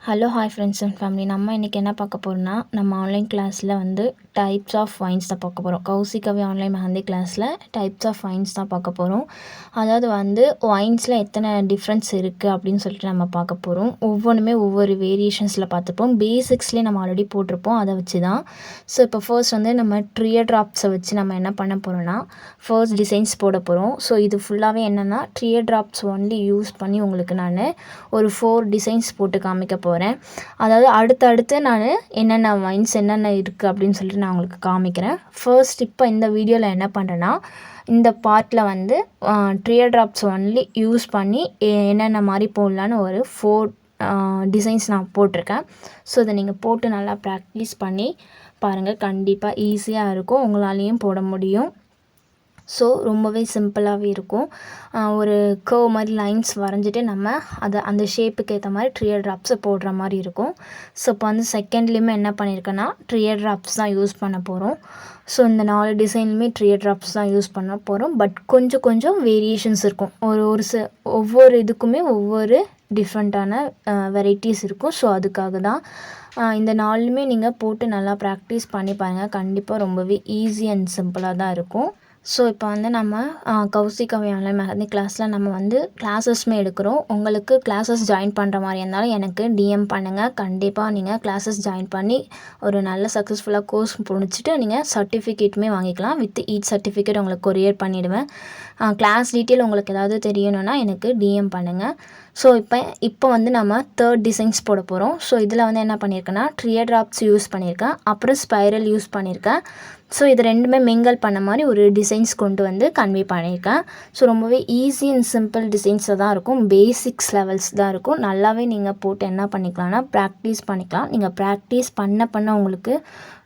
Hello hi friends and family. நம்ம இன்றைக்கி என்ன பார்க்க போகிறோம்னா, நம்ம ஆன்லைன் கிளாஸில் வந்து டைப்ஸ் ஆஃப் வைன்ஸ் தான் பார்க்க போகிறோம். கௌசிகவி ஆன்லைன் மெஹந்தி கிளாஸில் டைப்ஸ் ஆஃப் வைன்ஸ் தான் பார்க்க போகிறோம். அதாவது வந்து வைன்ஸில் எத்தனை டிஃப்ரென்ஸ் இருக்குது அப்படின்னு சொல்லிட்டு நம்ம பார்க்க போகிறோம். ஒவ்வொன்றுமே ஒவ்வொரு வேரியேஷன்ஸில் பார்த்துப்போம். பேசிக்ஸ்லேயே நம்ம ஆல்ரெடி போட்டிருப்போம், அதை வச்சு தான். ஸோ இப்போ ஃபர்ஸ்ட் வந்து நம்ம ட்ரியர் ட்ராப்ஸை வச்சு நம்ம என்ன பண்ண போகிறோம்னா, ஃபர்ஸ்ட் டிசைன்ஸ் போட போகிறோம். ஸோ இது ஃபுல்லாகவே என்னென்னா ட்ரியர் ட்ராப்ஸ் ஒன்லி யூஸ் பண்ணி உங்களுக்கு நான் ஒரு 4 டிசைன்ஸ் போட்டு காமிக்க போகிறேன். அதாவது அடுத்தடுத்து நான் என்னென்ன வைன்ஸ் என்னென்ன இருக்குது அப்படின்னு சொல்லிட்டு நான் உங்களுக்கு காமிக்கிறேன். ஃபர்ஸ்ட் இப்போ இந்த வீடியோவில் என்ன பண்ணுறேன்னா, இந்த பார்ட்டில் வந்து ட்ரியர் ட்ராப்ஸ் ஒன்லி யூஸ் பண்ணி என்னென்ன மாதிரி போடலான்னு ஒரு 4 டிசைன்ஸ் நான் போட்டிருக்கேன். ஸோ இதை நீங்கள் போட்டு நல்லா ப்ராக்டிஸ் பண்ணி பாருங்கள். கண்டிப்பாக ஈஸியாக இருக்கும், உங்களாலேயும் போட முடியும். ஸோ ரொம்பவே சிம்பிளாகவே இருக்கும். ஒரு கர்வ் மாதிரி லைன்ஸ் வரைஞ்சிட்டு நம்ம அந்த ஷேப்புக்கு ஏற்ற மாதிரி ட்ரியர் ட்ராப்ஸை போடுற மாதிரி இருக்கும். ஸோ இப்போ வந்து செகண்ட்லேயுமே என்ன பண்ணியிருக்கேன்னா, ட்ரியர் ட்ராப்ஸ் தான் யூஸ் பண்ண போகிறோம். ஸோ இந்த 4 டிசைனுமே ட்ரியர் ட்ராப்ஸ் தான் யூஸ் பண்ண போகிறோம். பட் கொஞ்சம் கொஞ்சம் வேரியேஷன்ஸ் இருக்கும். ஒவ்வொரு இதுக்குமே ஒவ்வொரு டிஃப்ரெண்ட்டான வெரைட்டிஸ் இருக்கும். ஸோ அதுக்காக தான் இந்த 4மே நீங்கள் போட்டு நல்லா ப்ராக்டிஸ் பண்ணி பாருங்கள். கண்டிப்பாக ரொம்பவே ஈஸி அண்ட் சிம்பிளாக தான் இருக்கும். ஸோ இப்போ வந்து நம்ம கௌசிகவி ஆன்லைன் மெஹந்தி கிளாஸில் நம்ம வந்து கிளாஸஸ்மே எடுக்கிறோம். உங்களுக்கு கிளாஸஸ் ஜாயின் பண்ணுற மாதிரி இருந்தாலும் எனக்கு டிஎம் பண்ணுங்கள். கண்டிப்பாக நீங்கள் கிளாஸஸ் ஜாயின் பண்ணி ஒரு நல்ல சக்ஸஸ்ஃபுல்லாக கோர்ஸ் முடிச்சுட்டு நீங்கள் சர்டிஃபிகேட்டுமே வாங்கிக்கலாம். வித் ஈச் சர்டிஃபிகேட் உங்களுக்கு கொரியர் பண்ணிவிடுவேன். கிளாஸ் டீட்டெயில் உங்களுக்கு ஏதாவது தெரியணுன்னா எனக்கு டிஎம் பண்ணுங்கள். ஸோ இப்போ வந்து நம்ம 3rd டிசைன்ஸ் போட போகிறோம். ஸோ இதில் வந்து என்ன பண்ணியிருக்கேன்னா, ட்ரியர் ட்ராப்ஸ் யூஸ் பண்ணியிருக்கேன், அப்புறம் ஸ்பைரல் யூஸ் பண்ணியிருக்கேன். ஸோ இது ரெண்டுமே மிங்கல் பண்ண மாதிரி ஒரு டிசைன்ஸ் கொண்டு வந்து கன்வே பண்ணியிருக்கேன். ஸோ ரொம்பவே ஈஸி அண்ட் சிம்பிள் டிசைன்ஸாக தான் இருக்கும். பேசிக்ஸ் லெவல்ஸ் தான் இருக்கும். நல்லாவே நீங்கள் போட்டு என்ன பண்ணிக்கலாம்னா ப்ராக்டிஸ் பண்ணிக்கலாம். நீங்கள் ப்ராக்டிஸ் பண்ண உங்களுக்கு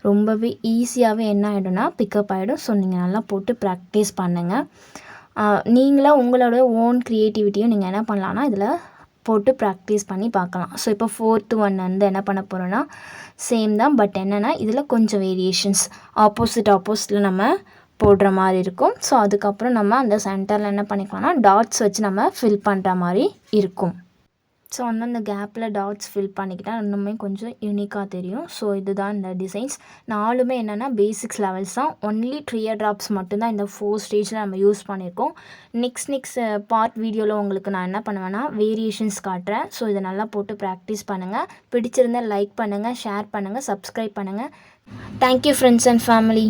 ரொம்பவே ஈஸியாகவே என்ன ஆகிடும்னா பிக்கப் ஆகிடும். ஸோ நீங்கள் நல்லா போட்டு ப்ராக்டிஸ் பண்ணுங்கள். நீங்களாக உங்களோட ஓன் க்ரியேட்டிவிட்டியும் நீங்கள் என்ன பண்ணலான்னா இதில் போட்டு ப்ராக்டிஸ் பண்ணி பார்க்கலாம். ஸோ இப்போ 4th ஒன் வந்து என்ன பண்ண போகிறோன்னா, சேம் தான். பட் என்னென்னா இதில் கொஞ்சம் வேரியேஷன்ஸ் ஆப்போசிட்டில் நம்ம போடுற மாதிரி இருக்கும். ஸோ அதுக்கப்புறம் நம்ம அந்த சென்டரில் என்ன பண்ணிக்கலாம்னா டாட்ஸ் வச்சு நம்ம ஃபில் பண்ணுற மாதிரி இருக்கும். ஸோ அந்தந்த கேப்பில் டாட்ஸ் ஃபில் பண்ணிக்கிட்டால் இன்னுமே கொஞ்சம் யூனிக்காக தெரியும். ஸோ இதுதான் இந்த டிசைன்ஸ். 4மே என்னென்னா பேசிக்ஸ் லெவல்ஸ் தான். ஒன்லி ட்ரியர் ட்ராப்ஸ் மட்டும்தான் இந்த 4 ஸ்டேஜில் நம்ம யூஸ் பண்ணியிருக்கோம். நெக்ஸ்ட் பார்ட் வீடியோவில் உங்களுக்கு நான் என்ன பண்ணுவேன்னா வேரியேஷன்ஸ் காட்டுறேன். ஸோ இதை நல்லா போட்டு ப்ராக்டிஸ் பண்ணுங்கள். பிடிச்சிருந்தால் லைக் பண்ணுங்கள், ஷேர் பண்ணுங்கள், சப்ஸ்கிரைப் பண்ணுங்கள். Thank you friends and family.